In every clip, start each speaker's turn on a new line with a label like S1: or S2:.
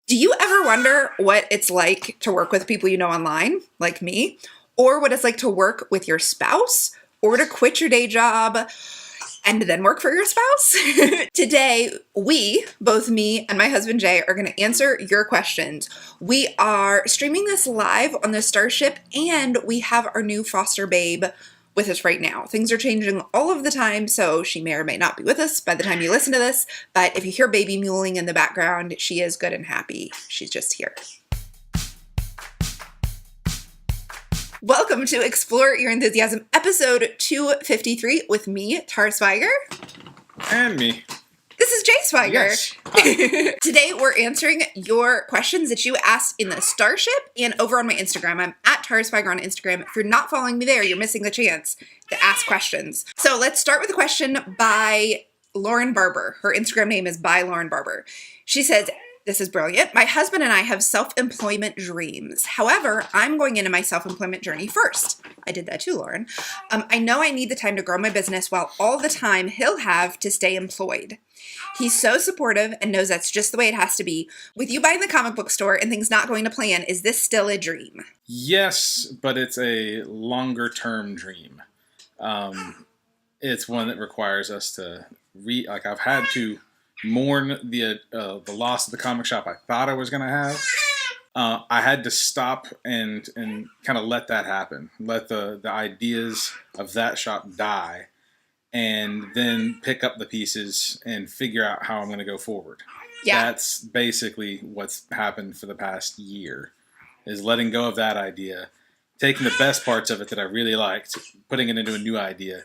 S1: Do you ever wonder what it's like to work with people you know online, like me, or what it's like to work with your spouse, or to quit your day job and then work for your spouse? Today, we, both me and my husband Jay, are going to answer your questions. We are streaming this live on the Starship, and we have our new foster babe with us right now. Things are changing all of the time, so she may or may not be with us by the time you listen to this, but if you hear baby mewling in the background, she is good and happy. She's just here. Welcome to Explore Your Enthusiasm, episode 253 with me, Tara Swiger.
S2: And me.
S1: This is Jay Swiger.
S2: Yes.
S1: Today we're answering your questions that you asked in the Starship and over on my Instagram. I'm at Tara Swiger on Instagram. If you're not following me there, you're missing the chance to ask questions. So let's start with a question by Lauren Barber. Her Instagram name is by Lauren Barber. She says, this is brilliant. My husband and I have self-employment dreams. However, I'm going into my self-employment journey first. I did that too, Lauren. I know I need the time to grow my business while all the time he'll have to stay employed. He's so supportive and knows that's just the way it has to be. With you buying the comic book store and things not going to plan, is this still a dream?
S2: Yes, but it's a longer term dream. It's one that requires us to I've had to mourn the loss of the comic shop I thought I was going to have. I had to stop and kind of let that happen. Let the ideas of that shop die. And then pick up the pieces and figure out how I'm going to go forward. Yeah. That's basically what's happened for the past year, is letting go of that idea, taking the best parts of it that I really liked, putting it into a new idea,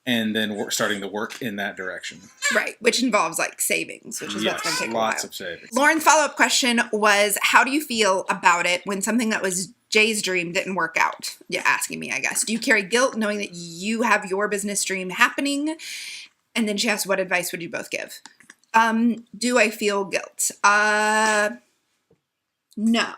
S2: and then starting to work in that direction.
S1: Right, which involves like savings, which is what's going to take a while.
S2: Lots of savings.
S1: Lauren's follow-up question was, how do you feel about it when something that was Jay's dream didn't work out? You're asking me, I guess. Do you carry guilt knowing that you have your business dream happening? And then she asked, what advice would you both give? Do I feel guilt? No.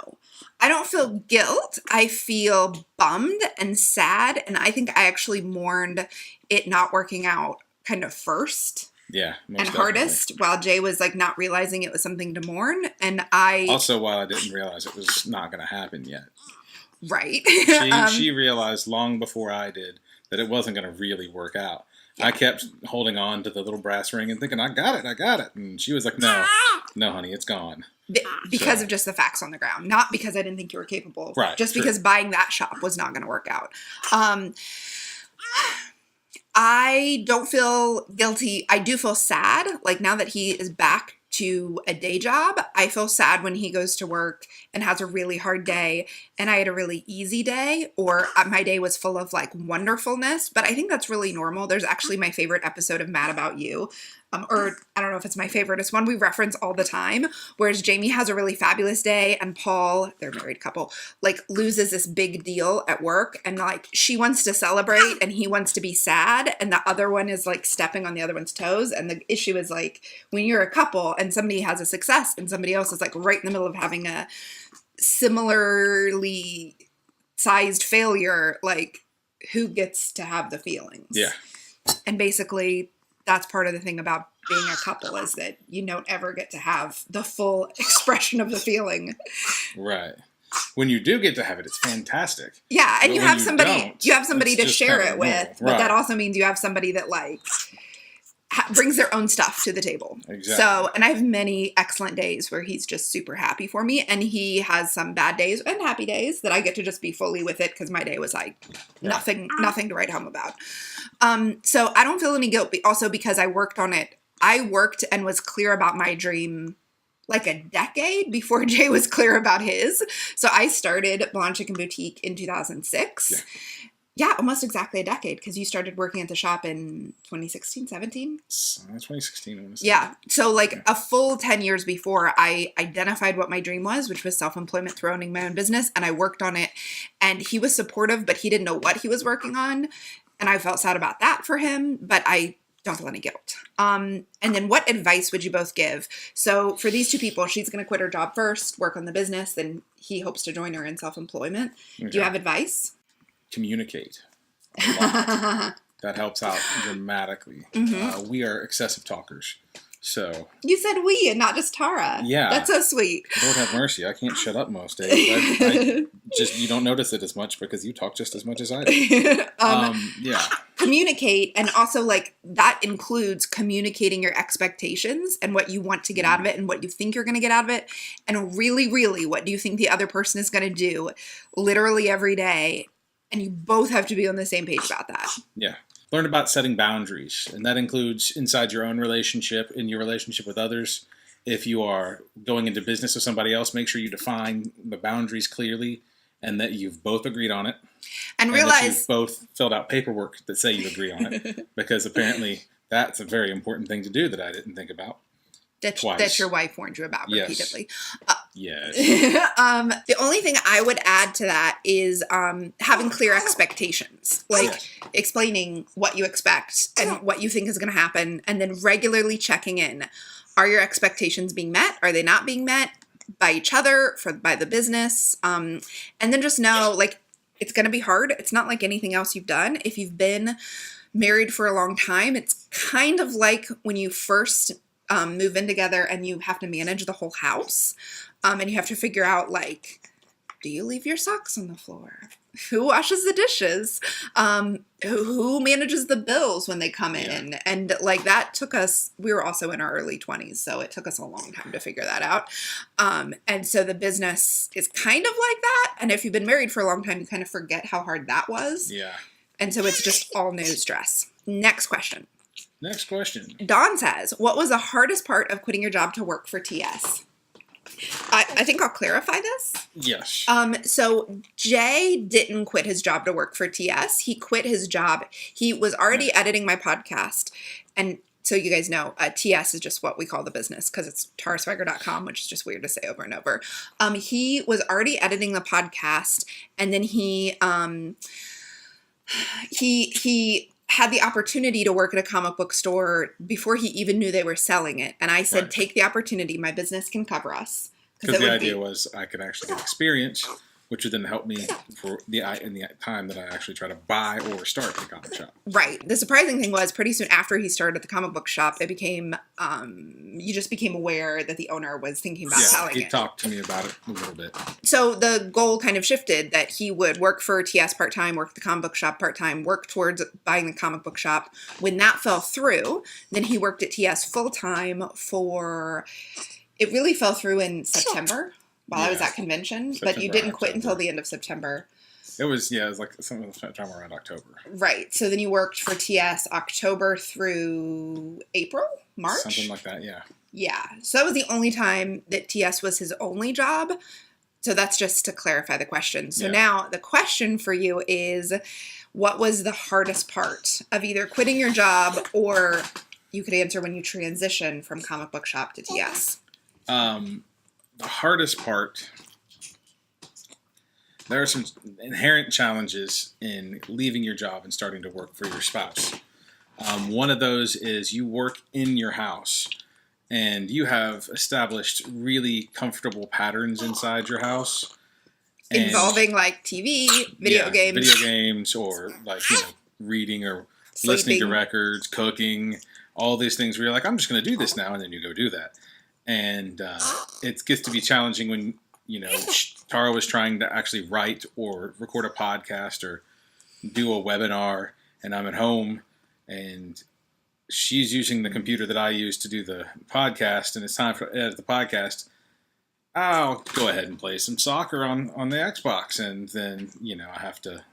S1: I don't feel guilt. I feel bummed and sad. And I think I actually mourned it not working out kind of first.
S2: Yeah.
S1: And hardest, while Jay was like not realizing it was something to mourn. And I...
S2: Also, while I didn't realize it was not going to happen yet.
S1: Right.
S2: She realized long before I did that it wasn't going to really work out. Yeah. I kept holding on to the little brass ring and thinking, I got it. And she was like, no, honey, it's gone.
S1: Because of just the facts on the ground. Not because I didn't think you were capable.
S2: Right.
S1: Just because buying that shop was not going to work out. I don't feel guilty. I do feel sad. Like now that he is back to a day job, I feel sad when he goes to work and has a really hard day and I had a really easy day, or my day was full of like wonderfulness. But I think that's really normal. There's actually my favorite episode of Mad About You. Or I don't know if it's my favorite. It's one we reference all the time, whereas Jamie has a really fabulous day and Paul, they're a married couple, like loses this big deal at work and like she wants to celebrate and he wants to be sad and the other one is like stepping on the other one's toes. And the issue is like when you're a couple and somebody has a success and somebody else is like right in the middle of having a similarly sized failure, like who gets to have the feelings?
S2: Yeah.
S1: And basically that's part of the thing about being a couple is that you don't ever get to have the full expression of the feeling.
S2: Right. When you do get to have it, it's fantastic.
S1: Yeah, and
S2: but
S1: you have somebody to share it with,
S2: right.
S1: But that also means you have somebody that like brings their own stuff to the table.
S2: Exactly.
S1: So, and I have many excellent days where he's just super happy for me, and he has some bad days and happy days that I get to just be fully with it because my day was like nothing to write home about. So I don't feel any guilt. Also because I worked on it. I worked and was clear about my dream like a decade before Jay was clear about his. So I started Blonde Chicken Boutique in 2006. Yeah, almost exactly a decade because you started working at the shop in 2016, 17?
S2: 2016, I want to say.
S1: Yeah. So like a full 10 years before I identified what my dream was, which was self-employment through owning my own business. And I worked on it and he was supportive, but he didn't know what he was working on. And I felt sad about that for him, but I don't feel any guilt. And then what advice would you both give? So for these two people, she's going to quit her job first, work on the business, then he hopes to join her in self-employment. Okay. Do you have advice?
S2: Communicate a lot. That helps out dramatically. Mm-hmm. We are excessive talkers. So
S1: You said we and not just Tara.
S2: Yeah.
S1: That's so sweet.
S2: Lord have mercy, I can't shut up most days. I just you don't notice it as much because you talk just as much as I do. Yeah.
S1: Communicate, and also like that includes communicating your expectations and what you want to get out of it and what you think you're going to get out of it, and really, really, what do you think the other person is going to do literally every day, and you both have to be on the same page about that.
S2: Yeah. Learn about setting boundaries, and that includes inside your own relationship, in your relationship with others. If you are going into business with somebody else, make sure you define the boundaries clearly and that you've both agreed on it.
S1: And
S2: that
S1: realize
S2: you've both filled out paperwork that say you agree on it, because apparently that's a very important thing to do that I didn't think about.
S1: that your wife warned you about
S2: Yes.
S1: repeatedly.
S2: Yes.
S1: The only thing I would add to that is having clear expectations, like
S2: Yes.
S1: explaining what you expect and what you think is going to happen, and then regularly checking in. Are your expectations being met? Are they not being met by each other, by the business? And then just know, like, it's going to be hard. It's not like anything else you've done. If you've been married for a long time, it's kind of like when you first move in together and you have to manage the whole house. And you have to figure out, like, do you leave your socks on the floor? Who washes the dishes? Who manages the bills when they come in?
S2: Yeah.
S1: And like that took us, we were also in our early 20s, so it took us a long time to figure that out. And so the business is kind of like that. And if you've been married for a long time, you kind of forget how hard that was.
S2: Yeah.
S1: And so it's just all new stress. Next question.
S2: Next question.
S1: Dawn says, what was the hardest part of quitting your job to work for TS? I think I'll clarify this.
S2: Yes.
S1: So Jay didn't quit his job to work for TS. He quit his job. He was already editing my podcast. And so you guys know, TS is just what we call the business because it's taraswiger.com, which is just weird to say over and over. He was already editing the podcast, and then he had the opportunity to work at a comic book store before he even knew they were selling it. And I said,
S2: Right.
S1: Take the opportunity. My business can cover us.
S2: Because the idea was I could actually get experience, which would then help me for in the time that I actually try to buy or start the comic shop.
S1: Right. The surprising thing was pretty soon after he started the comic book shop, it became, you just became aware that the owner was thinking about selling
S2: he
S1: it.
S2: talked to me about it a little bit.
S1: So the goal kind of shifted that he would work for TS part-time, work the comic book shop part-time, work towards buying the comic book shop. When that fell through, then he worked at TS full-time it really fell through in September while I was at convention, but you didn't quit until the end of September.
S2: It was like sometime around October.
S1: Right. So then you worked for TS October through April, March?
S2: Something like that, yeah.
S1: Yeah. So that was the only time that TS was his only job. So that's just to clarify the question. So now the question for you is, what was the hardest part of either quitting your job, or you could answer when you transition from comic book shop to TS?
S2: The hardest part, there are some inherent challenges in leaving your job and starting to work for your spouse. One of those is you work in your house and you have established really comfortable patterns inside your house.
S1: Involving like TV, video games,
S2: or like reading or
S1: Sleeping.
S2: listening to records, cooking, all these things where you're like, I'm just going to do this now, and then you go do that. And it gets to be challenging when, Tara was trying to actually write or record a podcast or do a webinar, and I'm at home, and she's using the computer that I use to do the podcast, and it's time for edit the podcast. I'll go ahead and play some soccer on the Xbox, and then, I have to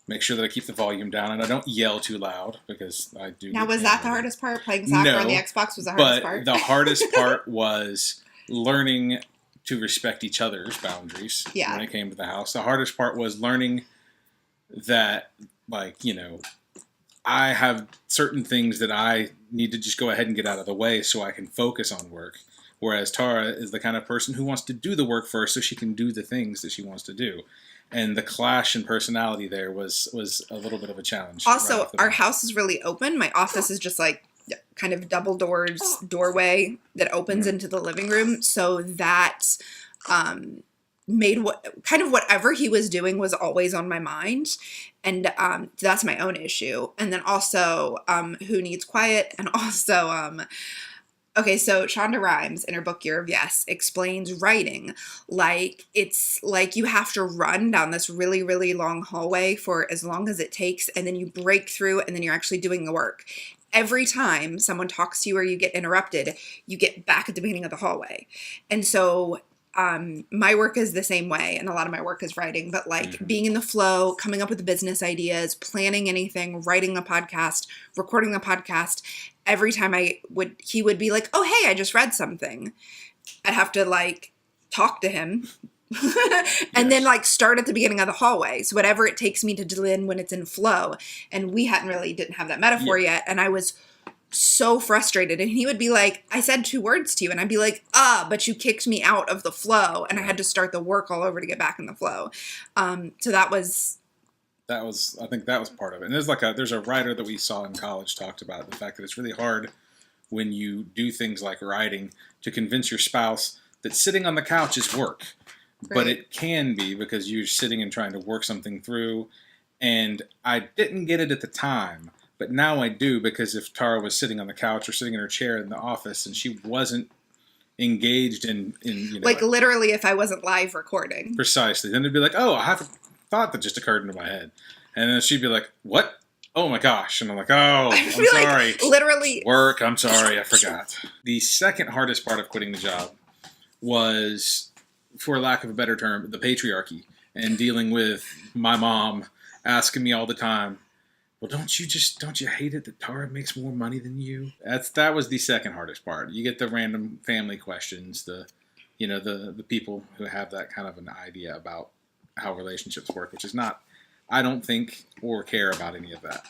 S2: make sure that I keep the volume down and I don't yell too loud because I do.
S1: Now, was that the hardest part? Playing soccer on the Xbox was the hardest part?
S2: But the hardest part was learning to respect each other's boundaries when it came to the house. The hardest part was learning that, I have certain things that I need to just go ahead and get out of the way so I can focus on work. Whereas Tara is the kind of person who wants to do the work first so she can do the things that she wants to do. And the clash in personality there was a little bit of a challenge.
S1: Also, our house is really open. My office is just like kind of double doorway that opens into the living room. So that made whatever he was doing was always on my mind. And that's my own issue. And then also who needs quiet, and also Okay, so Shonda Rhimes in her book Year of Yes explains writing like it's like you have to run down this really, really long hallway for as long as it takes, and then you break through, and then you're actually doing the work. Every time someone talks to you or you get interrupted, you get back at the beginning of the hallway. And so my work is the same way, and a lot of my work is writing, but like being in the flow, coming up with the business ideas, planning anything, writing a podcast, recording a podcast. Every time he would be like, oh, hey, I just read something. I'd have to like talk to him and then like start at the beginning of the hallway. So whatever it takes me to do in when it's in flow. And we didn't have that metaphor yet. And I was so frustrated, and he would be like, I said 2 words to you, and I'd be like, but you kicked me out of the flow, and I had to start the work all over to get back in the flow. So
S2: I think that was part of it. And there's a writer that we saw in college talked about the fact that it's really hard when you do things like writing to convince your spouse that sitting on the couch is work. Right. But it can be, because you're sitting and trying to work something through. And I didn't get it at the time, but now I do, because if Tara was sitting on the couch or sitting in her chair in the office and she wasn't engaged in
S1: like literally if I wasn't live recording.
S2: Precisely. Then it'd be like, oh, I have a thought that just occurred into my head. And then she'd be like, what? Oh my gosh. And I'm like, oh, I'm sorry.
S1: Like, literally.
S2: Work, I'm sorry, I forgot. The second hardest part of quitting the job was, for lack of a better term, the patriarchy, and dealing with my mom asking me all the time, well, don't you hate it that Tara makes more money than you? That was the second hardest part. You get the random family questions, the people who have that kind of an idea about how relationships work, which is not, I don't think, or care about any of that.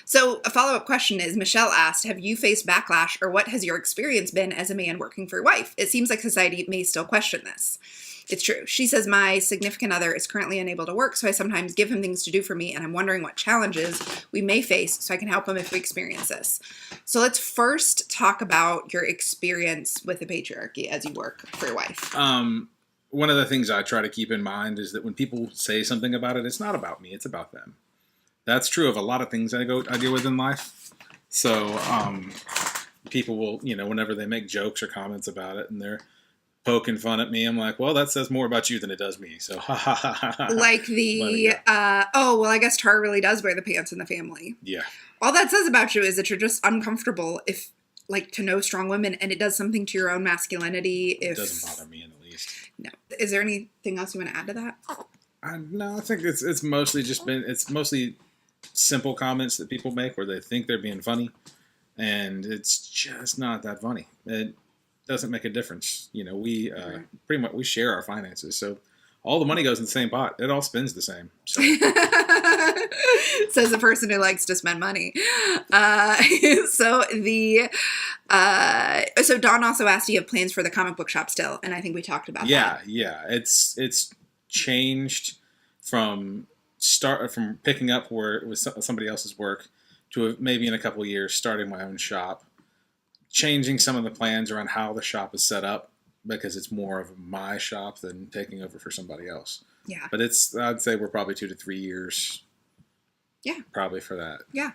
S1: So a follow-up question is, Michelle asked, have you faced backlash, or what has your experience been as a man working for your wife? It seems like society may still question this. It's true. She says, my significant other is currently unable to work, so I sometimes give him things to do for me, and I'm wondering what challenges we may face so I can help him if we experience this. So let's first talk about your experience with the patriarchy as you work for your wife.
S2: One of the things I try to keep in mind is that when people say something about it, it's not about me, it's about them. That's true of a lot of things I deal with in life. So people will, whenever they make jokes or comments about it and they're poking fun at me, I'm like, well, that says more about you than it does me. So
S1: like I guess Tara really does wear the pants in the family.
S2: Yeah.
S1: All that says about you is that you're just uncomfortable to know strong women, and it does something to your own masculinity.
S2: It doesn't bother me in the least.
S1: No. Is there anything else you want to add to that?
S2: No, I think it's mostly simple comments that people make where they think they're being funny, and it's just not that funny. It doesn't make a difference. We pretty much we share our finances, so all the money goes in the same pot. It all spends the same. So.
S1: Says the person who likes to spend money. So Dawn also asked, do you have plans for the comic book shop still? And I think we talked about that.
S2: Yeah. It's changed from picking up where it was somebody else's work to maybe in a couple of years starting my own shop, changing some of the plans around how the shop is set up, because it's more of my shop than taking over for somebody else.
S1: Yeah.
S2: But I'd say we're probably 2 to 3 years.
S1: Yeah.
S2: Probably for that.
S1: Yeah.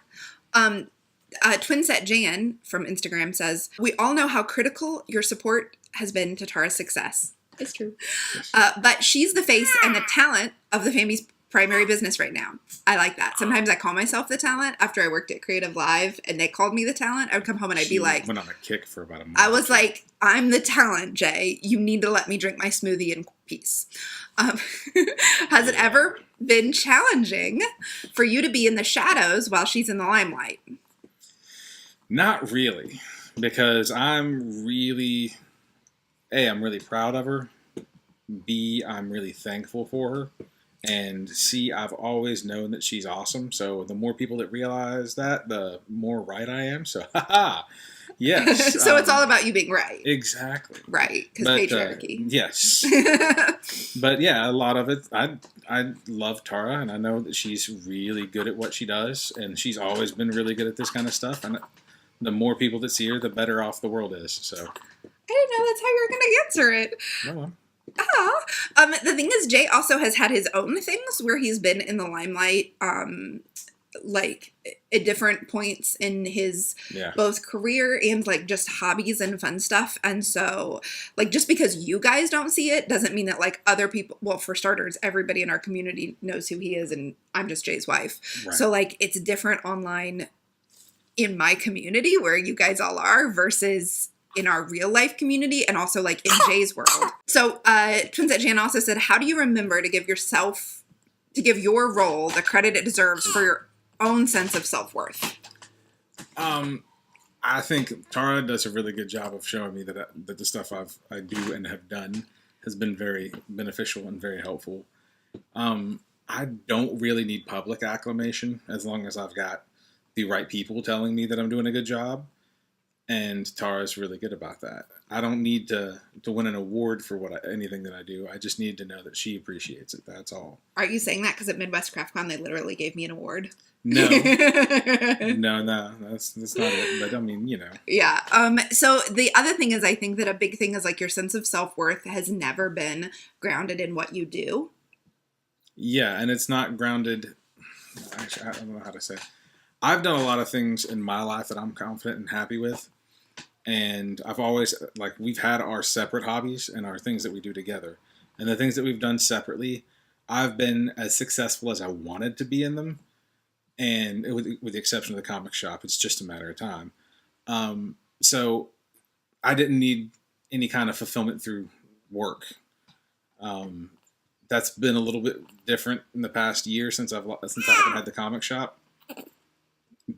S1: Twinset Jan from Instagram says, we all know how critical your support has been to Tara's success. It's true. Yes. But she's the face and the talent of the family's primary business right now. I like that. Sometimes I call myself the talent after I worked at Creative Live and they called me the talent. I would come home and I'd be like,
S2: went on a kick for about a month.
S1: I was like, I'm the talent, Jay. You need to let me drink my smoothie in peace. Has it ever been challenging for you to be in the shadows while she's in the limelight?
S2: Not really, because I'm really proud of her. B, I'm really thankful for her. And C, I've always known that she's awesome. So the more people that realize that, the more right I am. So, yes.
S1: So it's all about you being right.
S2: Exactly.
S1: Right, because patriarchy.
S2: Yes. But yeah, a lot of it, I love Tara, and I know that she's really good at what she does, and she's always been really good at this kind of stuff. And the more people that see her, the better off the world is. So
S1: I didn't know that's how you were going to answer it.
S2: No.
S1: The thing is, Jay also has had his own things where he's been in the limelight. like at different points in his
S2: Yeah.
S1: both career and like just hobbies and fun stuff. And so like just because you guys don't see it doesn't mean that like other people, well, for starters, everybody in our community knows who he is and I'm just Jay's wife.
S2: Right.
S1: So like it's different online in my community where you guys all are versus in our real life community and also like in Jay's world. So Twinset Jan also said, how do you remember to give your role the credit it deserves for your own sense of self-worth?
S2: I think Tara does a really good job of showing me that the stuff I do and have done has been very beneficial and very helpful. I don't really need public acclamation as long as I've got the right people telling me that I'm doing a good job. And Tara's really good about that. I don't need to win an award for anything that I do. I just need to know that she appreciates it. That's all.
S1: Are you saying that because at Midwest Craft Con they literally gave me an award?
S2: No, no, that's not it. But I mean,
S1: Yeah. So the other thing is, I think that a big thing is like your sense of self-worth has never been grounded in what you do.
S2: Yeah, and it's not grounded. Actually, I don't know how to say. I've done a lot of things in my life that I'm confident and happy with. And I've always, like, we've had our separate hobbies and our things that we do together. And the things that we've done separately, I've been as successful as I wanted to be in them. And with the exception of the comic shop, it's just a matter of time. So I didn't need any kind of fulfillment through work. That's been a little bit different in the past year since I haven't had the comic shop.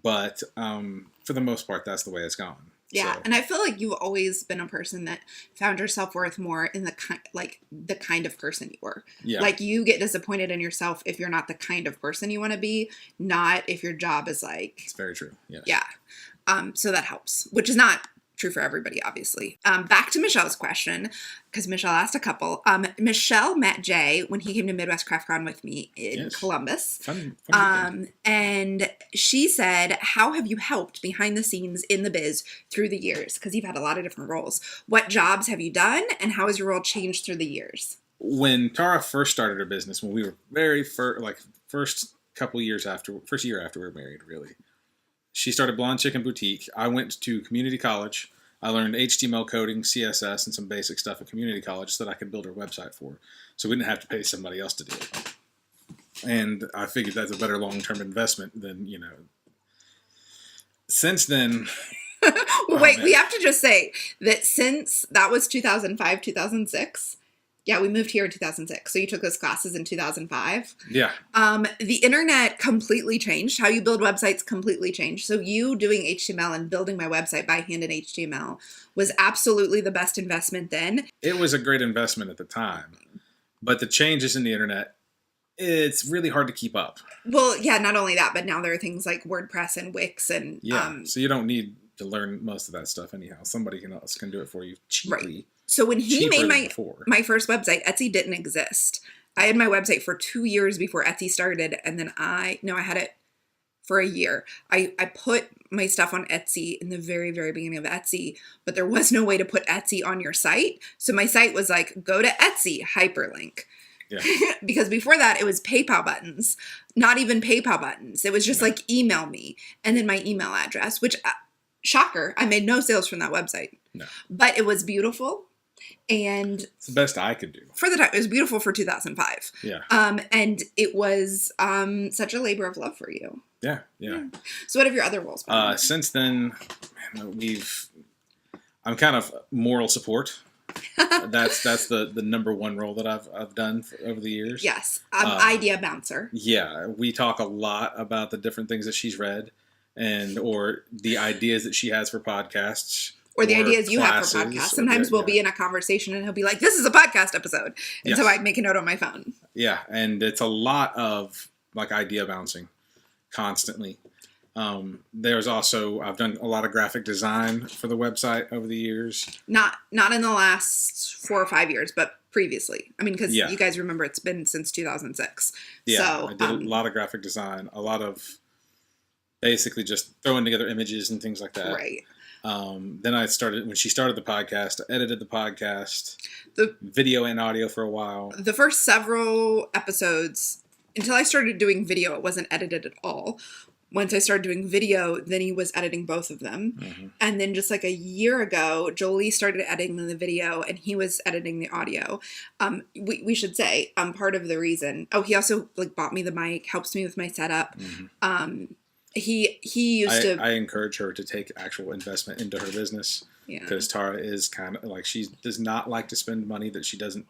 S2: But for the most part, that's the way it's gone.
S1: Yeah,
S2: So.
S1: and I feel like you've always been a person that found your self-worth more in the kind of person you were.
S2: Yeah.
S1: Like you get disappointed in yourself if you're not the kind of person you want to be, not if your job is like.
S2: It's very true. Yes.
S1: Yeah. So that helps, which is not true for everybody, obviously. Back to Michelle's question, because Michelle asked a couple. Michelle met Jay when he came to Midwest Craft Con with me in Columbus.
S2: Fun
S1: and she said, how have you helped behind the scenes in the biz through the years? Because you've had a lot of different roles. What jobs have you done, and how has your role changed through the years?
S2: When Tara first started her business, when we were first year after we were married, really. She started Blonde Chicken Boutique. I went to community college. I learned HTML coding, CSS, and some basic stuff at community college so that I could build her website for her. So we didn't have to pay somebody else to do it. And I figured that's a better long-term investment than, Since then...
S1: Wait, we have to just say that since that was 2005, 2006... Yeah, we moved here in 2006. So you took those classes in 2005.
S2: Yeah.
S1: The internet completely changed. How you build websites completely changed. So you doing HTML and building my website by hand in HTML was absolutely the best investment then.
S2: It was a great investment at the time. But the changes in the internet, it's really hard to keep up.
S1: Well, yeah, not only that, but now there are things like WordPress and Wix and...
S2: Yeah, so you don't need to learn most of that stuff anyhow. Somebody else can do it for you cheaply.
S1: Right. So when he made my first website, Etsy didn't exist. I had my website for 2 years before Etsy started, and then I had it for a year. I put my stuff on Etsy in the very, very beginning of Etsy, but there was no way to put Etsy on your site. So my site was like, go to Etsy, hyperlink.
S2: Yeah.
S1: Because before that, it was PayPal buttons, not even PayPal buttons. It was just like email me and then my email address, which, shocker, I made no sales from that website.
S2: No.
S1: But it was beautiful. And
S2: it's the best I could do
S1: for the time. It was beautiful for 2005.
S2: Yeah.
S1: And it was such a labor of love for you.
S2: Yeah.
S1: So what have your other roles been?
S2: Since then, I'm kind of moral support. That's the number one role that I've done over the years.
S1: Yes. Idea bouncer.
S2: Yeah, we talk a lot about the different things that she's read or the ideas that she has for podcasts.
S1: Or the ideas you have for podcasts. Sometimes we'll be in a conversation and he'll be like, this is a podcast episode. And so I'd make a note on my phone.
S2: Yeah. And it's a lot of like idea bouncing constantly. There's also, I've done a lot of graphic design for the website over the years.
S1: Not in the last 4 or 5 years, but previously. I mean, because you guys remember it's been since 2006.
S2: Yeah.
S1: So,
S2: I did a lot of graphic design, a lot of basically just throwing together images and things like that.
S1: Right.
S2: Then when she started the podcast, I edited the podcast, the video and audio for a while.
S1: The first several episodes until I started doing video, it wasn't edited at all. Once I started doing video, then he was editing both of them.
S2: Mm-hmm.
S1: And then just like a year ago, Jolie started editing the video and he was editing the audio. We should say, part of the reason, he also like bought me the mic, helps me with my setup.
S2: Mm-hmm.
S1: He used to.
S2: I encourage her to take actual investment into her business.
S1: Yeah.
S2: Because Tara is kind of like, she does not like to spend money that she doesn't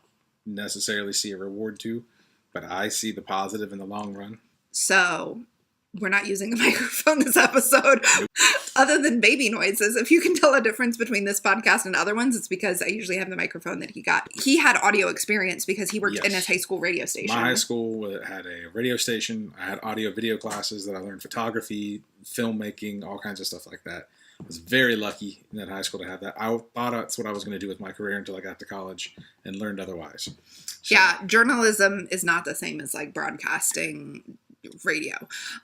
S2: necessarily see a reward to, but I see the positive in the long run.
S1: So we're not using a microphone this episode. Nope. Other than baby noises. If you can tell a difference between this podcast and other ones, it's because I usually have the microphone that he got. He had audio experience because he worked in his high school radio station.
S2: My high school had a radio station. I had audio video classes that I learned photography, filmmaking, all kinds of stuff like that. I was very lucky in that high school to have that. I thought that's what I was going to do with my career until I got to college and learned otherwise. So,
S1: yeah, journalism is not the same as like broadcasting radio.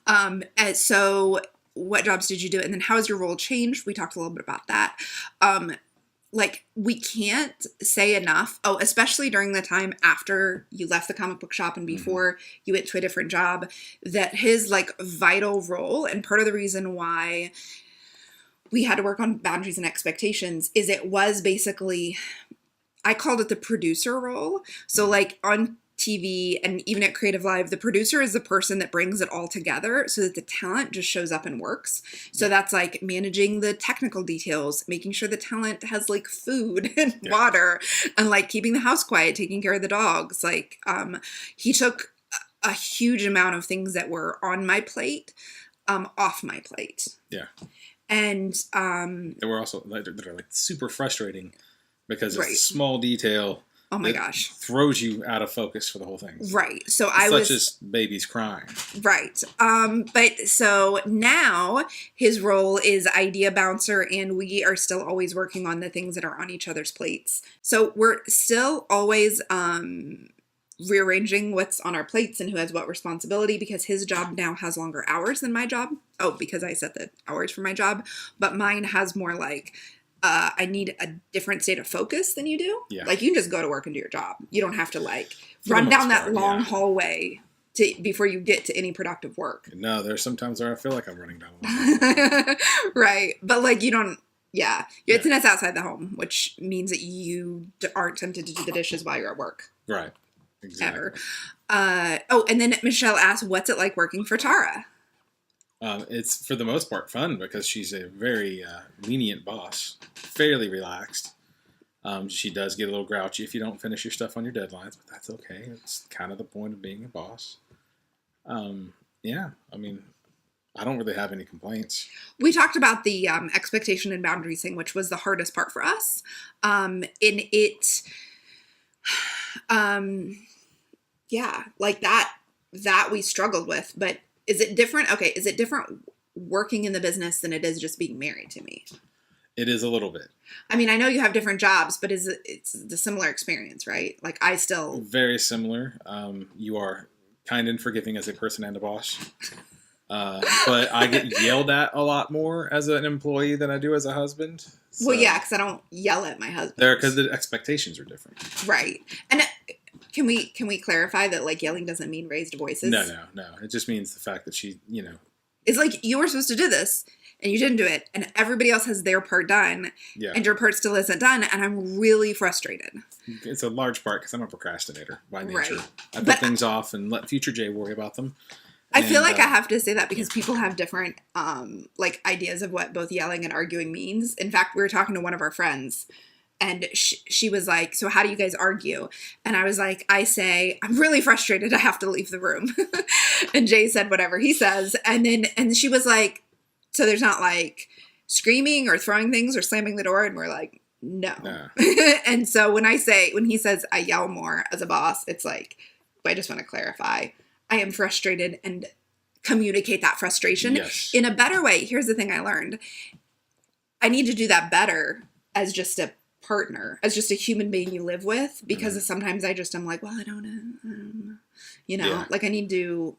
S1: And so what jobs did you do? And then how has your role changed? We talked a little bit about that. Like we can't say enough. Especially during the time after you left the comic book shop and before you went to a different job, that his like vital role and part of the reason why we had to work on boundaries and expectations is it was basically, I called it the producer role. So like on TV and even at Creative Live, the producer is the person that brings it all together so that the talent just shows up and works. So that's like managing the technical details, making sure the talent has like food and water and like keeping the house quiet, taking care of the dogs. Like he took a huge amount of things that were on my plate off my plate.
S2: Yeah.
S1: And
S2: they were also that are like super frustrating because it's a small detail.
S1: Oh my gosh.
S2: Throws you out of focus for the whole thing.
S1: Right. So
S2: such as babies crying.
S1: Right. But so now his role is idea bouncer and we are still always working on the things that are on each other's plates. So we're still always rearranging what's on our plates and who has what responsibility because his job now has longer hours than my job. Because I set the hours for my job, but mine has more like, I need a different state of focus than you do.
S2: Yeah.
S1: Like you can just go to work and do your job. You don't have to like run down that long hallway before you get to any productive work.
S2: No, there's sometimes where I feel like I'm running down a long hallway.
S1: Right. But like you don't, it's outside the home, which means that you aren't tempted to do the dishes while you're at work.
S2: Right. Exactly.
S1: Ever. And then Michelle asked, what's it like working for Tara?
S2: It's for the most part fun because she's a very lenient boss, fairly relaxed. She does get a little grouchy if you don't finish your stuff on your deadlines, but that's okay. It's kind of the point of being a boss. I mean, I don't really have any complaints. We
S1: talked about the expectation and boundaries thing, which was the hardest part for us. Like that we struggled with, but is it different? Okay, is it different working in the business than it is just being married to me?
S2: It is a little bit.
S1: I mean, I know you have different jobs, but it's the similar experience, right? Like I still...
S2: Very similar. You are kind and forgiving as a person and a boss. But I get yelled at a lot more as an employee than I do as a husband. So
S1: well, yeah, because I don't yell at my husband.
S2: Because the expectations are different.
S1: Right. And can we clarify that like yelling doesn't mean raised voices?
S2: No. It just means the fact that she,
S1: It's like you were supposed to do this and you didn't do it and everybody else has their part done and your part still isn't done and I'm really frustrated.
S2: It's a large part because I'm a procrastinator by nature.
S1: Right.
S2: I put things off and let future Jay worry about them.
S1: I feel like I have to say that because people have different like ideas of what both yelling and arguing means. In fact, we were talking to one of our friends and she was like, so how do you guys argue? And I was like, I say, I'm really frustrated. I have to leave the room. And Jay said whatever he says. And she was like, so there's not like screaming or throwing things or slamming the door. And we're like, no. And so when he says I yell more as a boss, it's like, I just want to clarify. I am frustrated and communicate that frustration in a better way. Here's the thing I learned. I need to do that better as just a partner, as just a human being you live with, because sometimes I'm like, well, I don't know, like I need to.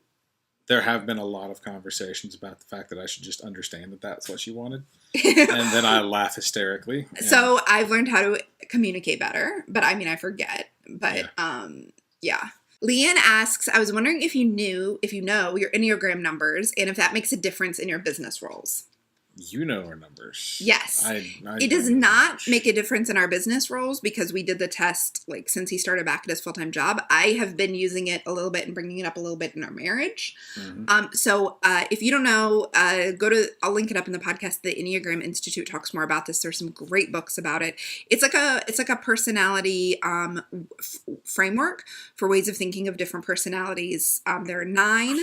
S2: There have been a lot of conversations about the fact that I should just understand that that's what she wanted. And then I laugh hysterically.
S1: So I've learned how to communicate better, but I mean, I forget, but Leanne asks, I was wondering if you know your Enneagram numbers and if that makes a difference in your business roles.
S2: You know our numbers.
S1: Yes.
S2: I
S1: It does
S2: don't
S1: not
S2: much.
S1: make a difference in our business roles because we did the test, like, since he started back at his full-time job. I have been using it a little bit and bringing it up a little bit in our marriage. So if you don't know, I'll link it up in the podcast. The Enneagram Institute talks more about this. There's some great books about it. It's like a personality framework for ways of thinking of different personalities. There are 9.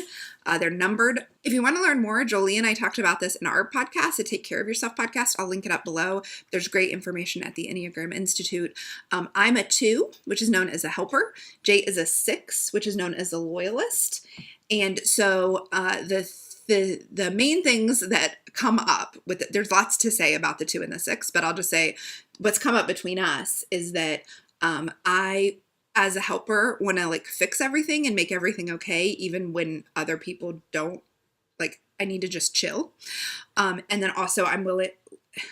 S1: They're numbered. If you want to learn more, Jolie and I talked about this in our podcast, the Take Care of Yourself podcast. I'll link it up below. There's great information at the Enneagram Institute. I'm a 2, which is known as a helper. Jay is a 6, which is known as a loyalist. And so the main things that come up with it, there's lots to say about the 2 and the 6, but I'll just say what's come up between us is that I, as a helper, want to like fix everything and make everything okay, even when other people don't. Like, I need to just chill. And then also I'm willing,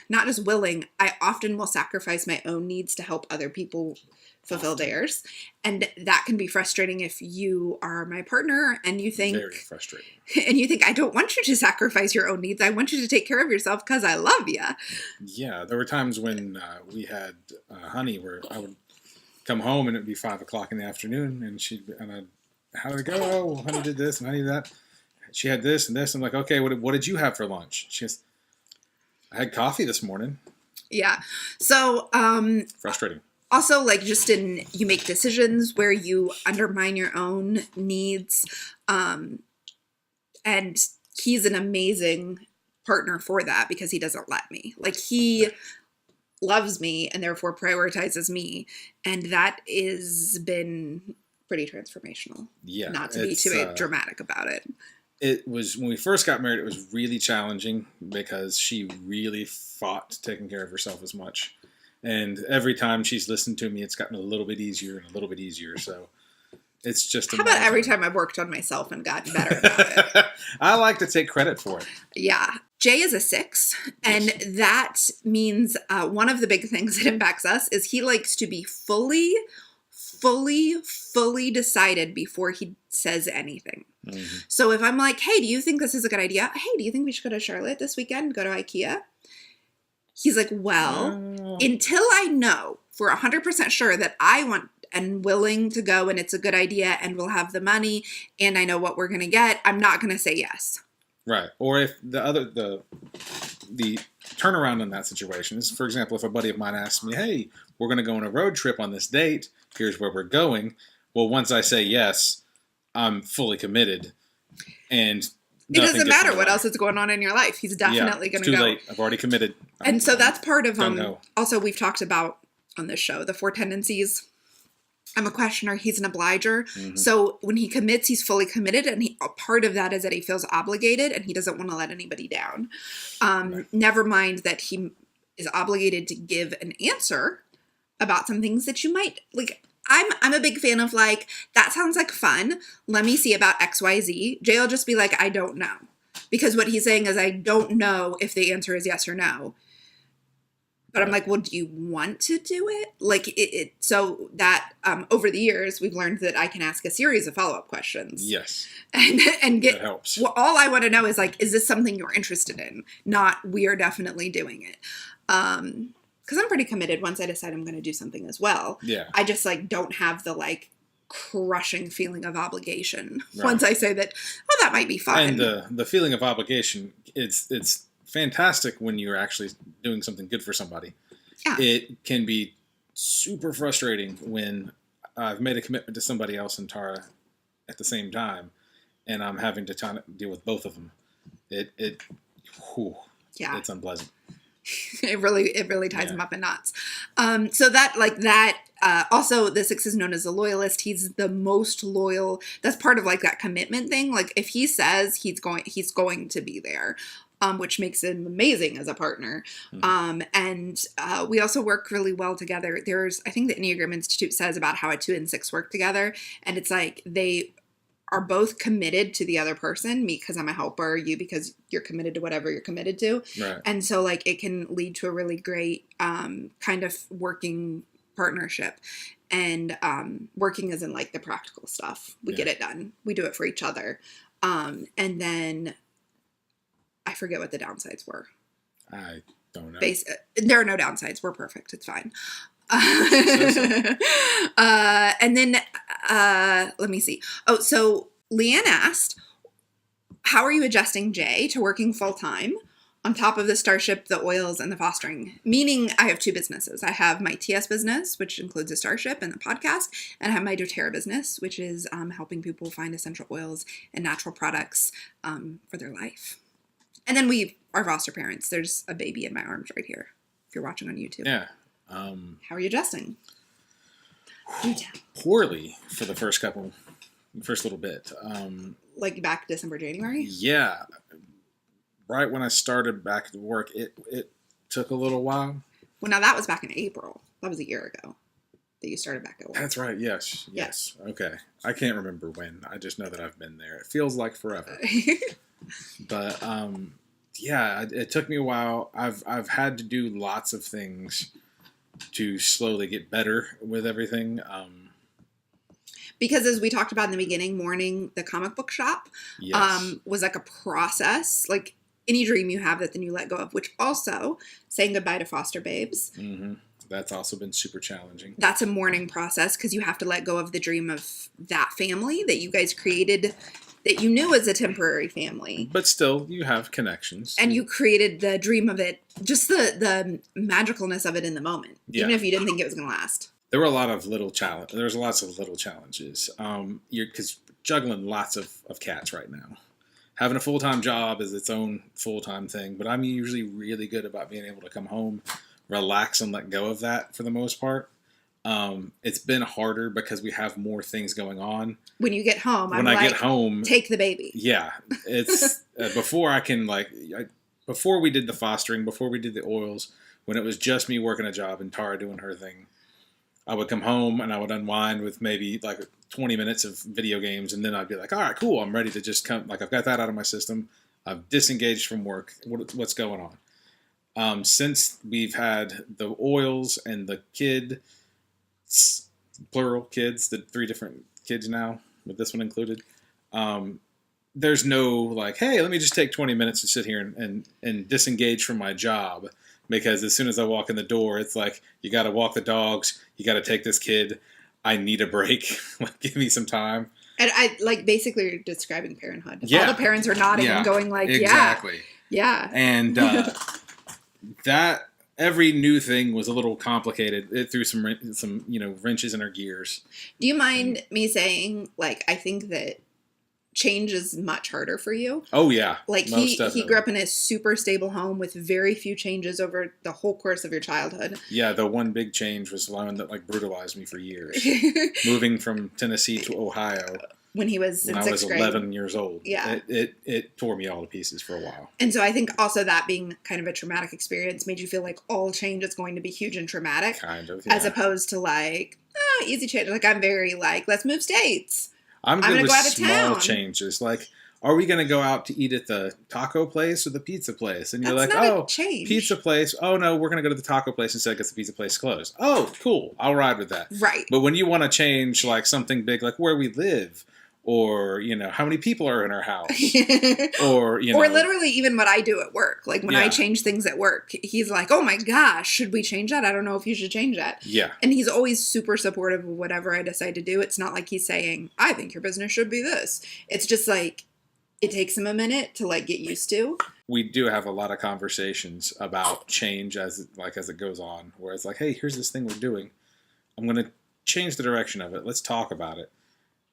S1: not just willing, I often will sacrifice my own needs to help other people fulfill theirs. And that can be frustrating if you are my partner and you think,
S2: very frustrating.
S1: And you think, I don't want you to sacrifice your own needs. I want you to take care of yourself because I love you.
S2: Yeah, there were times when we had Honey where I would come home and it'd be 5 o'clock in the afternoon and how did it go? Oh, Honey did this and Honey did that. She had this and this. I'm like, okay, what did you have for lunch? She goes, I had coffee this morning.
S1: Yeah. So,
S2: frustrating.
S1: Also, like, you make decisions where you undermine your own needs. And he's an amazing partner for that because he doesn't let me. Like, he loves me and therefore prioritizes me. And that has been pretty transformational.
S2: Yeah.
S1: Not to be too dramatic about it.
S2: It was, when we first got married, it was really challenging because she really fought taking care of herself as much. And every time she's listened to me, it's gotten a little bit easier and a little bit easier. So it's just
S1: How about every time I've worked on myself and gotten better about it?
S2: I like to take credit for it.
S1: Yeah. Jay is a 6, and
S2: Yes.
S1: that means one of the big things that impacts us is he likes to be fully decided before he says anything.
S2: Mm-hmm.
S1: So if I'm like, hey, do you think this is a good idea? Hey, do you think we should go to Charlotte this weekend, go to IKEA? He's like, well, until I know for 100% sure that I want and willing to go and it's a good idea and we'll have the money and I know what we're going to get, I'm not going to say yes.
S2: Right. Or if the turnaround in that situation is, for example, if a buddy of mine asks me, hey, we're going to go on a road trip on this date, here's where we're going. Well, once I say yes, I'm fully committed. And
S1: it doesn't matter what else is going on in your life. He's definitely going to go.
S2: Too late. I've already committed.
S1: And so that's part of, also we've talked about on this show, the 4 tendencies. I'm a questioner. He's an obliger. Mm-hmm. So when he commits, he's fully committed. And part of that is that he feels obligated and he doesn't want to let anybody down. Right. Never mind that he is obligated to give an answer about some things that you might, like, I'm a big fan of, like, that sounds like fun. Let me see about XYZ. Jay will just be like, I don't know. Because what he's saying is, I don't know if the answer is yes or no. But I'm like, well, do you want to do it? Like, so that over the years, we've learned that I can ask a series of follow-up questions.
S2: Yes.
S1: And get,
S2: that helps.
S1: Well, all I want to know is, like, is this something you're interested in? Not, we are definitely doing it. Because I'm pretty committed once I decide I'm going to do something as well.
S2: Yeah.
S1: I just, like, don't have the, like, crushing feeling of obligation
S2: right.
S1: once I say that, oh, that might be fun.
S2: And the feeling of obligation, it's fantastic when you're actually doing something good for somebody.
S1: Yeah.
S2: It can be super frustrating when I've made a commitment to somebody else and Tara at the same time, and I'm having to deal with both of them. It's unpleasant.
S1: It really ties him up in knots. So also the 6 is known as a loyalist. He's the most loyal. That's part of, like, that commitment thing. Like, if he says he's going to be there. Which makes him amazing as a partner. Mm-hmm. And we also work really well together. I think the Enneagram Institute says about how a 2 and 6 work together. And it's like they are both committed to the other person, me because I'm a helper, you because you're committed to whatever you're committed to.
S2: Right.
S1: And so, like, it can lead to a really great kind of working partnership. And working isn't like the practical stuff. We get it done. We do it for each other. And then I forget what the downsides were.
S2: I don't know.
S1: There are no downsides. We're perfect. It's fine. And then let me see. Oh, so Leanne asked, how are you adjusting Jay to working full time on top of the Starship, the oils, and the fostering? Meaning I have two businesses. I have my TS business, which includes the Starship and the podcast, and I have my doTERRA business, which is helping people find essential oils and natural products for their life. And then we are foster parents. There's a baby in my arms right here, if you're watching on YouTube.
S2: Yeah.
S1: How are you adjusting?
S2: Poorly for the first little bit.
S1: Like back December, January?
S2: Yeah. Right when I started back to work, it took a little while.
S1: Well, now that was back in April. That was a year ago that you started back at work.
S2: That's right. Yes. Okay. I can't remember when. I just know that I've been there. It feels like forever. But yeah, it took me a while. I've had to do lots of things to slowly get better with everything.
S1: Because as we talked about in the beginning, mourning the comic book shop was like a process, like any dream you have that then you let go of, which also saying goodbye to foster babes.
S2: Mm-hmm. That's also been super challenging.
S1: That's a mourning process because you have to let go of the dream of that family that you guys created, that you knew was a temporary family.
S2: But still, you have connections.
S1: And you created the dream of it, just the magicalness of it in the moment, even if you didn't think it was going to last.
S2: There were a lot of little challenges. There's lots of little challenges. Because juggling lots of cats right now. Having a full-time job is its own full-time thing, but I'm usually really good about being able to come home, relax, and let go of that for the most part. It's been harder because we have more things going on.
S1: When you get home,
S2: get home,
S1: take the baby.
S2: Yeah, it's before I can before we did the fostering, before we did the oils, when it was just me working a job and Tara doing her thing. I would come home and I would unwind with maybe like 20 minutes of video games. And then I'd be like, all right, cool. I'm ready to just come. Like, I've got that out of my system. I've disengaged from work. What's going on? Since we've had the oils and the plural kids, the 3 different kids now, with this one included, there's no like, hey, let me just take 20 minutes to sit here and disengage from my job. Because as soon as I walk in the door, it's like, you got to walk the dogs. You got to take this kid. I need a break. Give me some time.
S1: And basically you're describing parenthood.
S2: Yeah.
S1: All the parents are nodding and going like,
S2: exactly.
S1: Yeah.
S2: And that every new thing was a little complicated. It threw some wrenches in our gears.
S1: Do you mind me saying, like, I think that change is much harder for you?
S2: Oh yeah.
S1: Like he grew up in a super stable home with very few changes over the whole course of your childhood.
S2: Yeah, the one big change was the one that like brutalized me for years. Moving from Tennessee to Ohio
S1: when I was
S2: 11 years old.
S1: Yeah.
S2: It tore me all to pieces for a while.
S1: And so I think also that being kind of a traumatic experience made you feel like all change is going to be huge and traumatic.
S2: Kind of, yeah.
S1: As opposed to like, easy change. Like I'm very like, let's move states.
S2: I'm good with
S1: go out of
S2: small
S1: town.
S2: changes. Like, are we going to go out to eat at the taco place or the pizza place? And you're
S1: That's
S2: like,
S1: not a change.
S2: Pizza place. Oh, no, we're going to go to the taco place instead because the pizza place closed. Oh, cool. I'll ride with that.
S1: Right.
S2: But when you want to change like something big, like where we live, or, how many people are in our house, or,
S1: or literally even what I do at work. Like when I change things at work, he's like, oh my gosh, should we change that? I don't know if you should change that.
S2: Yeah.
S1: And he's always super supportive of whatever I decide to do. It's not like he's saying, I think your business should be this. It's just like, it takes him a minute to like get used to.
S2: We do have a lot of conversations about change as it goes on, where it's like, hey, here's this thing we're doing. I'm going to change the direction of it. Let's talk about it.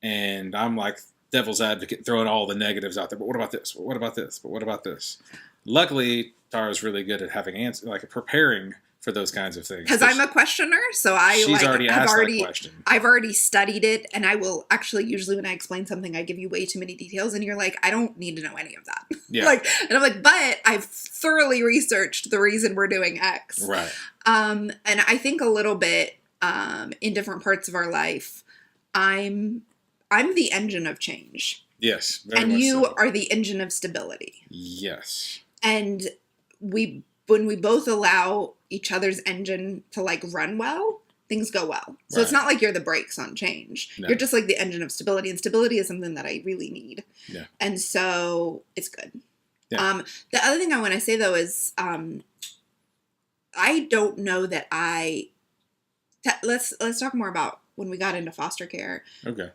S2: And I'm like devil's advocate, throwing all the negatives out there. But what about this? But what about this? But what about this? Luckily, Tara's really good at having answers, like preparing for those kinds of things.
S1: Because I'm a questioner, so
S2: she's already asked that question.
S1: I've already studied it, and I will actually usually when I explain something, I give you way too many details, and you're like, I don't need to know any of that.
S2: Yeah.
S1: And I'm like, but I've thoroughly researched the reason we're doing X.
S2: Right.
S1: And I think a little bit in different parts of our life, I'm the engine of change.
S2: Yes.
S1: And you are the engine of stability.
S2: Yes.
S1: And when we both allow each other's engine to like run well, things go well. So it's
S2: Right.
S1: not like you're the brakes on change.
S2: No.
S1: You're just like the engine of stability, and stability is something that I really need.
S2: Yeah.
S1: And so it's good.
S2: Yeah.
S1: The other thing I want to say though is I don't know that let's talk more about when we got into foster care.
S2: Okay.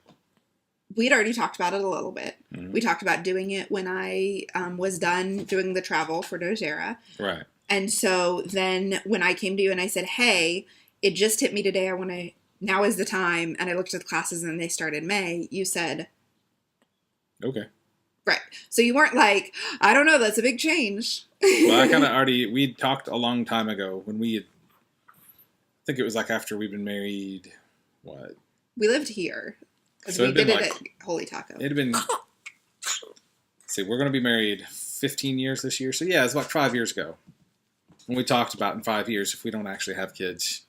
S1: We'd already talked about it a little bit.
S2: Mhm.
S1: We talked about doing it when I was done doing the travel for doTERRA.
S2: Right.
S1: And so then when I came to you and I said, hey, it just hit me today. Now is the time. And I looked at the classes and they start in May. You said,
S2: Okay.
S1: right. So you weren't like, I don't know, that's a big change.
S2: Well, I kind of we'd talked a long time ago when I think it was like after we've been married, what?
S1: We lived here. Because
S2: So
S1: we
S2: it'd been
S1: did it
S2: like-
S1: at Holy Taco.
S2: It'd been, see, we're going to be married 15 years this year. So yeah, it's like 5 years ago. When we talked about in 5 years, if we don't actually have kids,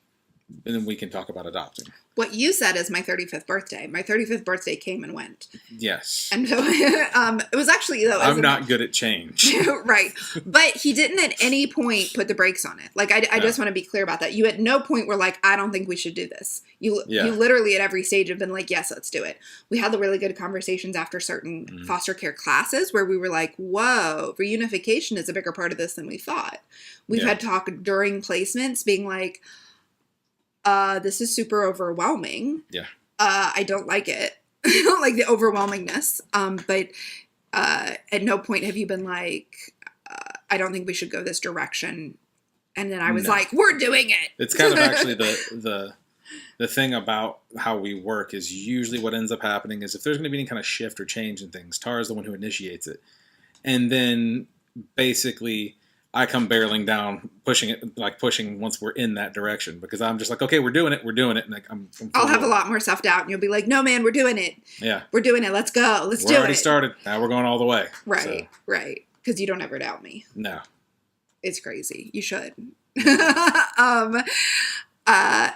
S2: then we can talk about adopting.
S1: What you said is my 35th birthday. My 35th birthday came and went.
S2: Yes.
S1: And so it was actually, though.
S2: I'm not good at change.
S1: Right. But he didn't at any point put the brakes on it. Like, I just want to be clear about that. You at no point were like, I don't think we should do this. You literally at every stage have been like, yes, let's do it. We had the really good conversations after certain foster care classes where we were like, whoa, reunification is a bigger part of this than we thought. We've had talk during placements being like, this is super overwhelming.
S2: Yeah.
S1: I don't like it. I don't like the overwhelmingness. But at no point have you been like, I don't think we should go this direction. And then I was like, we're doing it.
S2: It's kind of actually the thing about how we work is usually what ends up happening is if there's going to be any kind of shift or change in things, Tara's the one who initiates it. And then basically I come barreling down, pushing once we're in that direction because I'm just like, okay, we're doing it. And like,
S1: I'll have a lot more self-doubt and you'll be like, no, man, we're doing it.
S2: Yeah.
S1: We're doing it. Let's go. Let's do it.
S2: We're already started. Now we're going all the way.
S1: Right.
S2: So,
S1: Right. Because you don't ever doubt me.
S2: no.
S1: It's crazy. You should.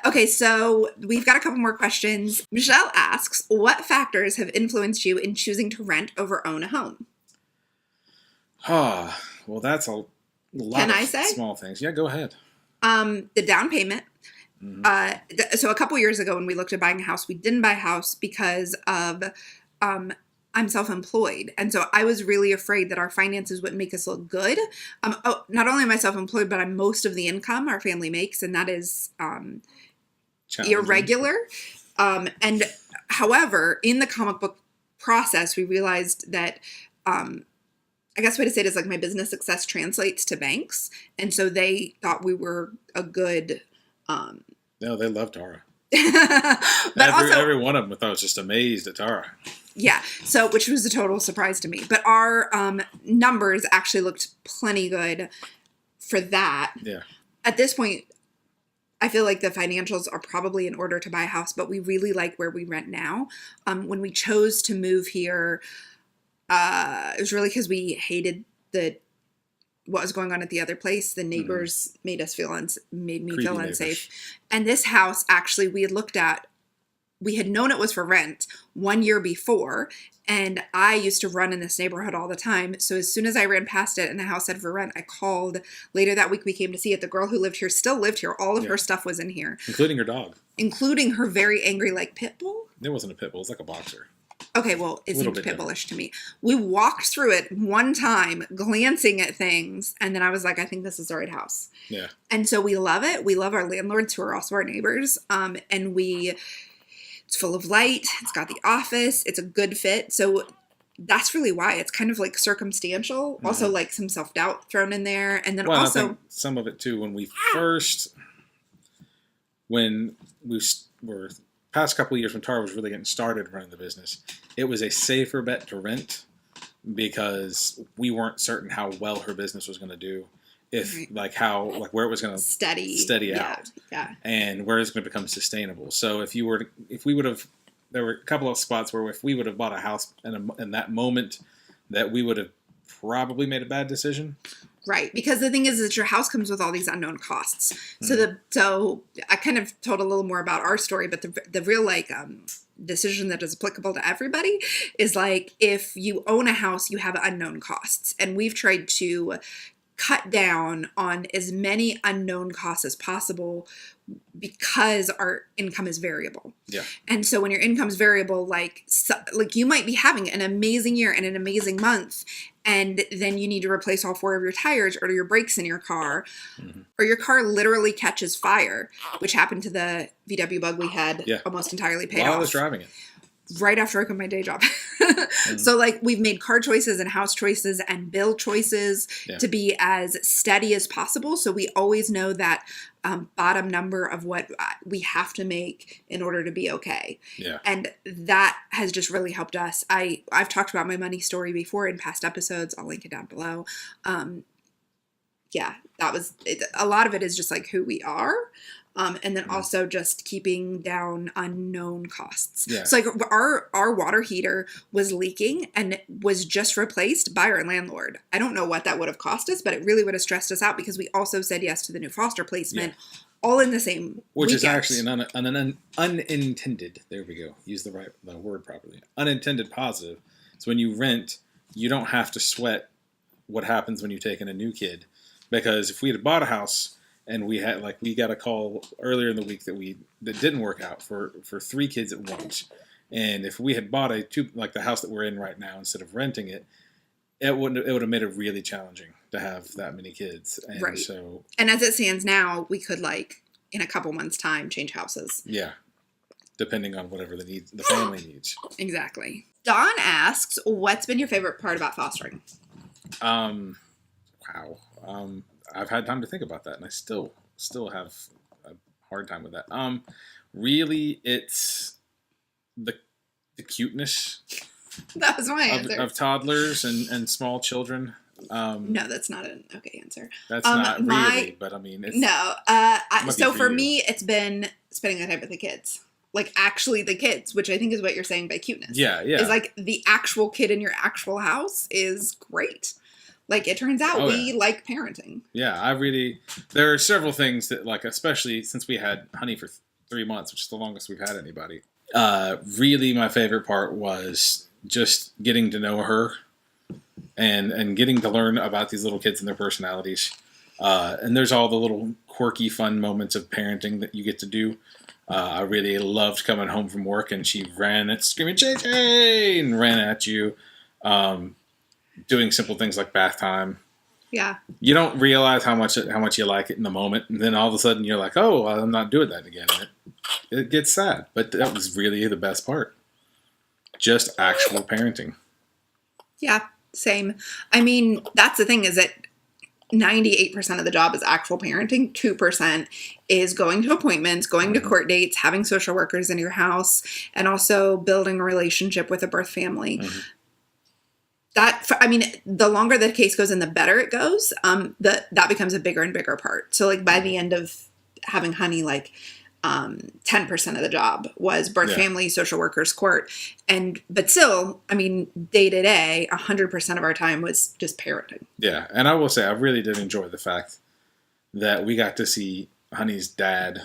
S1: Okay, so we've got a couple more questions. Michelle asks, what factors have influenced you in choosing to rent over own a home?
S2: Well, that's a lot
S1: Can
S2: of
S1: I say?
S2: small things. Yeah, go ahead.
S1: The down payment.
S2: Mm-hmm.
S1: So a couple years ago when we looked at buying a house, we didn't buy a house because of I'm self-employed. And so I was really afraid that our finances wouldn't make us look good. Not only am I self-employed, but I'm most of the income our family makes, and that is irregular. And however, in the comic book process, we realized that I guess the way to say it is like my business success translates to banks. And so they thought we were a good...
S2: No, they love Tara.
S1: But
S2: every one of them I was just amazed at Tara.
S1: Yeah, so which was a total surprise to me. But our numbers actually looked plenty good for that.
S2: Yeah.
S1: At this point, I feel like the financials are probably in order to buy a house, but we really like where we rent now. When we chose to move here, it was really because we hated what was going on at the other place. The neighbors made me feel unsafe.
S2: Neighbors.
S1: And this house, actually, we had known it was for rent 1 year before, and I used to run in this neighborhood all the time. So as soon as I ran past it and the house said for rent, I called. Later that week we came to see it. The girl who lived here still lived here. All of her stuff was in here.
S2: Including her dog.
S1: Including her very angry, like, pit bull?
S2: It wasn't a pit bull. It was like a boxer.
S1: Okay, well, it seemed
S2: bit
S1: pit bullish to me. We walked through it one time, glancing at things, and then I was like, I think this is the right house.
S2: Yeah.
S1: And so we love it. We love our landlords who are also our neighbors. And it's full of light. It's got the office. It's a good fit. So that's really why. It's kind of like circumstantial. Mm-hmm. Also like some self-doubt thrown in there. And then
S2: I think some of it too, when we were past couple of years when Tara was really getting started running the business, it was a safer bet to rent because we weren't certain how well her business was going to do. If where it was going to steady out, and where it's going to become sustainable. So there were a couple of spots where if we would have bought a house in that moment, that we would have probably made a bad decision.
S1: Right, because the thing is that your house comes with all these unknown costs. So I kind of told a little more about our story, but the real decision that is applicable to everybody is like if you own a house, you have unknown costs, and we've tried to cut down on as many unknown costs as possible because our income is variable.
S2: Yeah.
S1: And so when your income's variable, like you might be having an amazing year and an amazing month, and then you need to replace all 4 of your tires or your brakes in your car, or your car literally catches fire, which happened to the VW Bug we had almost entirely paid off.
S2: While I was driving it.
S1: Right after I quit my day job. So like we've made car choices and house choices and bill choices to be as steady as possible. So we always know that bottom number of what we have to make in order to be okay.
S2: Yeah.
S1: And that has just really helped us. I've talked about my money story before in past episodes. I'll link it down below. That was it. A lot of it is just like who we are. And then also just keeping down unknown costs. Yeah. So like our water heater was leaking and was just replaced by our landlord. I don't know what that would have cost us, but it really would have stressed us out because we also said yes to the new foster placement all in the same
S2: Which
S1: weekend.
S2: is actually an unintended, there we go, use the word properly, unintended positive. So when you rent, you don't have to sweat what happens when you take in a new kid. Because if we had bought a house, and we got a call earlier in the week that didn't work out for 3 kids at once. And if we had bought the house that we're in right now instead of renting it, it would have made it really challenging to have that many kids. And
S1: right.
S2: So,
S1: and as it stands now, we could in a couple months' time change houses.
S2: Yeah, depending on whatever the family needs.
S1: Exactly. Dawn asks, "What's been your favorite part about fostering?"
S2: Wow. I've had time to think about that, and I still have a hard time with that. Really, it's the cuteness.
S1: That was my answer.
S2: Of toddlers and small children.
S1: No, that's not an okay answer.
S2: That's not really, but I mean, it's...
S1: No. So for me, it's been spending the time with the kids. Like, actually the kids, which I think is what you're saying by cuteness.
S2: Yeah, yeah.
S1: Is like the actual kid in your actual house is great. Like, it turns out we like parenting.
S2: Yeah, there are several things that, especially since we had Honey for 3 months, which is the longest we've had anybody. Really, my favorite part was just getting to know her and getting to learn about these little kids and their personalities. And there's all the little quirky, fun moments of parenting that you get to do. I really loved coming home from work and she ran at screaming, JJ, and ran at you. Doing simple things like bath time.
S1: Yeah.
S2: You don't realize how much you like it in the moment, and then all of a sudden you're like, "Oh, I'm not doing that again." And it gets sad, but that was really the best part. Just actual parenting.
S1: Yeah, same. I mean, that's the thing is that 98% of the job is actual parenting. 2% is going to appointments, going to court dates, having social workers in your house, and also building a relationship with a birth family. Mm-hmm. The longer the case goes and the better it goes, that becomes a bigger and bigger part. So by the end of having Honey, 10% of the job was birth family, social workers, court. But still, day to day, 100% of our time was just parenting.
S2: Yeah. And I will say, I really did enjoy the fact that we got to see Honey's dad,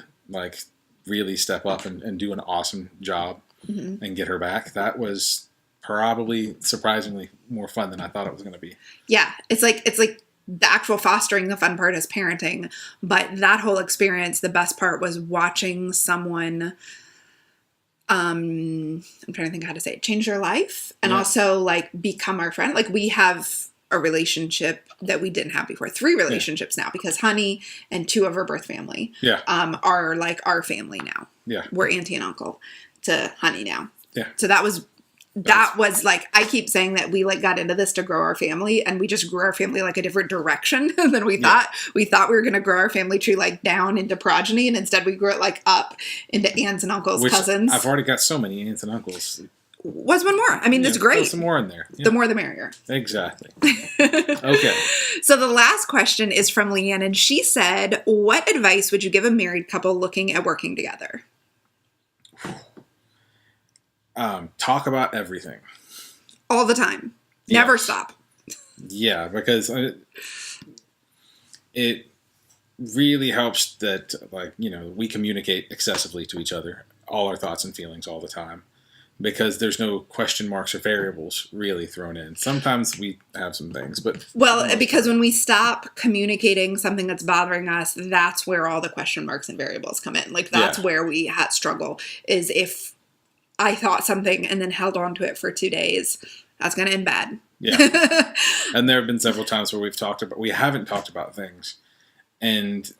S2: really step up and do an awesome job and get her back. That was probably surprisingly more fun than I thought it was going to be. Yeah,
S1: it's like the actual fostering, the fun part is parenting, but that whole experience, the best part was watching someone, I'm trying to think how to say it, change their life and also become our friend. We have a relationship that we didn't have before. 3 relationships now because Honey and 2 of her birth family are our family now. Yeah. We're auntie and uncle to Honey now. Yeah. So that was I keep saying that we got into this to grow our family, and we just grew our family a different direction than we thought. We thought we were going to grow our family tree down into progeny, and instead we grew it up into aunts and uncles, cousins.
S2: I've already got so many aunts and uncles.
S1: What's one more? That's great.
S2: Throw some more in there.
S1: Yeah. The more the merrier.
S2: Exactly. Okay.
S1: So the last question is from Leanne, and she said, "What advice would you give a married couple looking at working together?"
S2: Talk about everything.
S1: All the time. Never stop.
S2: Yeah, because it really helps that, we communicate excessively to each other, all our thoughts and feelings all the time. because there's no question marks or variables really thrown in. Sometimes we have some things, but
S1: well, because when we stop communicating something that's bothering us, that's where all the question marks and variables come in. Like that's where we struggle, is if I thought something and then held on to it for 2 days, that's going to end bad.
S2: Yeah. And there have been several times where we haven't talked about things, and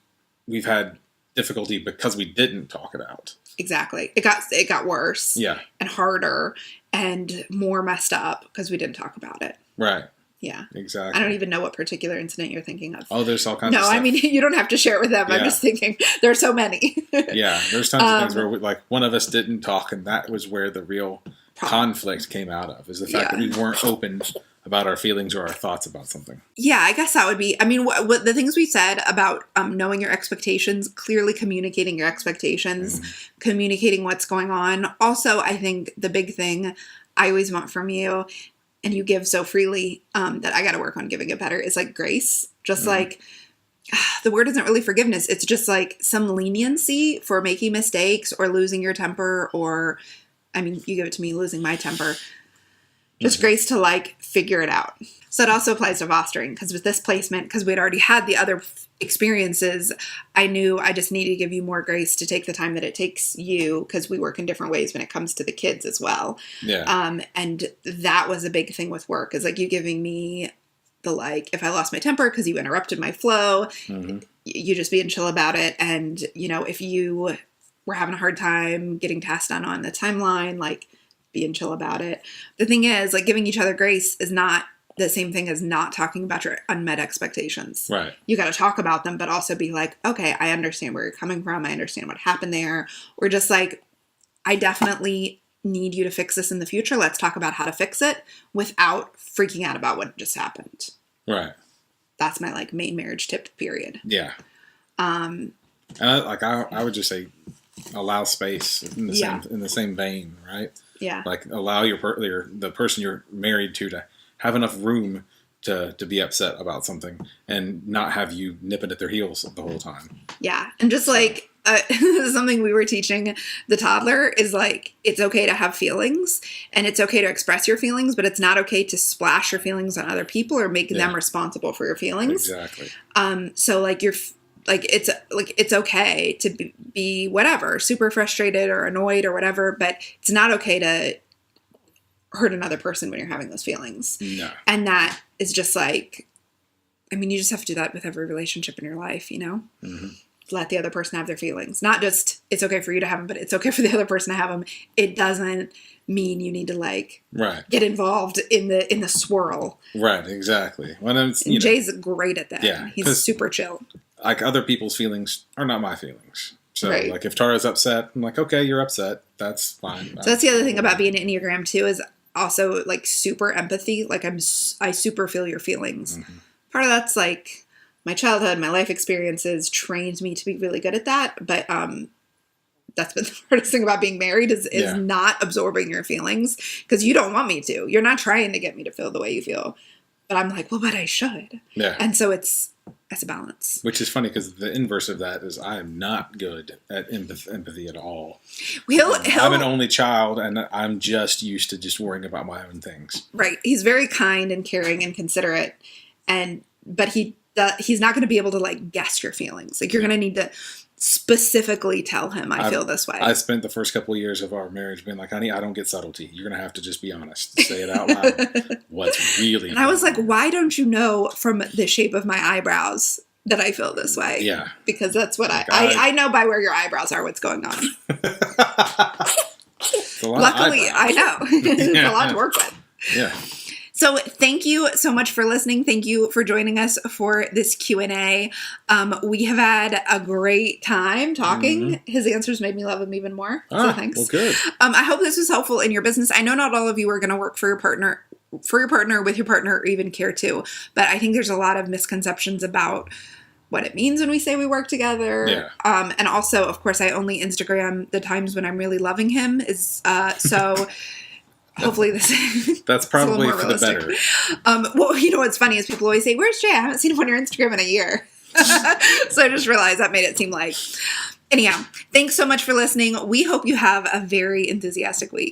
S2: we've had difficulty because we didn't talk it out.
S1: Exactly. It got worse.
S2: Yeah.
S1: And harder and more messed up because we didn't talk about it.
S2: Right.
S1: Yeah.
S2: Exactly.
S1: I don't even know what particular incident you're thinking of.
S2: Oh, there's all kinds of stuff.
S1: No, I mean, you don't have to share it with them. Yeah. I'm just thinking there are so many.
S2: Yeah. There's tons of things where one of us didn't talk, and that was where the real conflict came out of, is the fact that we weren't open about our feelings or our thoughts about something.
S1: Yeah, I guess that would be, I mean, what the things we said about knowing your expectations, clearly communicating your expectations, communicating what's going on. Also, I think the big thing I always want from you, and you give so freely, that I got to work on giving it better, is like grace. Just like, the word isn't really forgiveness. It's just like some leniency for making mistakes or losing your temper, or, I mean, you give it to me, losing my temper. Just grace to like figure it out. So it also applies to fostering, because with this placement, because we'd already had the other experiences, I knew I just needed to give you more grace to take the time that it takes you, because we work in different ways when it comes to the kids as well.
S2: Yeah.
S1: And that was a big thing with work, is like you giving me the like, if I lost my temper because you interrupted my flow, you just being chill about it. And, you know, if you were having a hard time getting tasks done on the timeline, like, being chill about it. The thing is, like, giving each other grace is not the same thing as not talking about your unmet expectations.
S2: Right.
S1: You got to talk about them, but also be like, okay, I understand where you're coming from. I understand what happened there. Or just like, I definitely need you to fix this in the future. Let's talk about how to fix it without freaking out about what just happened.
S2: Right.
S1: That's my like main marriage tip, period.
S2: Yeah. And I would just say, allow space in the same vein, right?
S1: Yeah.
S2: Like allow the person you're married to have enough room to be upset about something, and not have you nipping at their heels the whole time.
S1: Yeah. And just like something we were teaching the toddler is like, it's okay to have feelings and it's okay to express your feelings, but it's not okay to splash your feelings on other people or make them responsible for your feelings.
S2: Exactly.
S1: So like it's okay to be whatever, super frustrated or annoyed or whatever, but it's not okay to hurt another person when you're having those feelings.
S2: No.
S1: And that is just like, I mean, you just have to do that with every relationship in your life, you know? Mm-hmm. Let the other person have their feelings. Not just, it's okay for you to have them, but it's okay for the other person to have them. It doesn't mean you need to like get involved in the swirl.
S2: Right, exactly.
S1: Jay's great at that.
S2: Yeah,
S1: he's super chill.
S2: Like, other people's feelings are not my feelings. So, like, if Tara's upset, I'm like, okay, you're upset. That's fine.
S1: So that's the other thing about being an Enneagram, too, is also, like, super empathy. Like, I super feel your feelings. Mm-hmm. Part of that's, like, my childhood, my life experiences trained me to be really good at that. But that's been the hardest thing about being married is not absorbing your feelings. Because you don't want me to. You're not trying to get me to feel the way you feel. But I'm like, well, but I should. Yeah. And so it's a balance.
S2: Which is funny, because the inverse of that is I am not good at empathy at all. I'm an only child, and I'm just used to just worrying about my own things.
S1: Right. He's very kind and caring and considerate, but he's not going to be able to like guess your feelings. Like, you're going to need to specifically tell him I feel this way.
S2: I spent the first couple of years of our marriage being like, honey, I don't get subtlety. You're going to have to just be honest. Say it out loud. What's really
S1: And I was like, why don't you know from the shape of my eyebrows that I feel this way?
S2: Yeah.
S1: Because that's what I know by where your eyebrows are what's going on. Luckily, I know. It's a lot to work with.
S2: Yeah.
S1: So thank you so much for listening. Thank you for joining us for this Q&A. We have had a great time talking. Mm-hmm. His answers made me love him even more. So thanks.
S2: Well, good.
S1: I hope this was helpful in your business. I know not all of you are going to work for your partner, with your partner, or even care to. But I think there's a lot of misconceptions about what it means when we say we work together. Yeah. And also, of course, I only Instagram the times when I'm really loving him. So... Hopefully
S2: that's probably for the better.
S1: Well, you know what's funny is people always say, where's Jay? I haven't seen him on your Instagram in a year. So I just realized that made it seem like. Anyhow, thanks so much for listening. We hope you have a very enthusiastic week.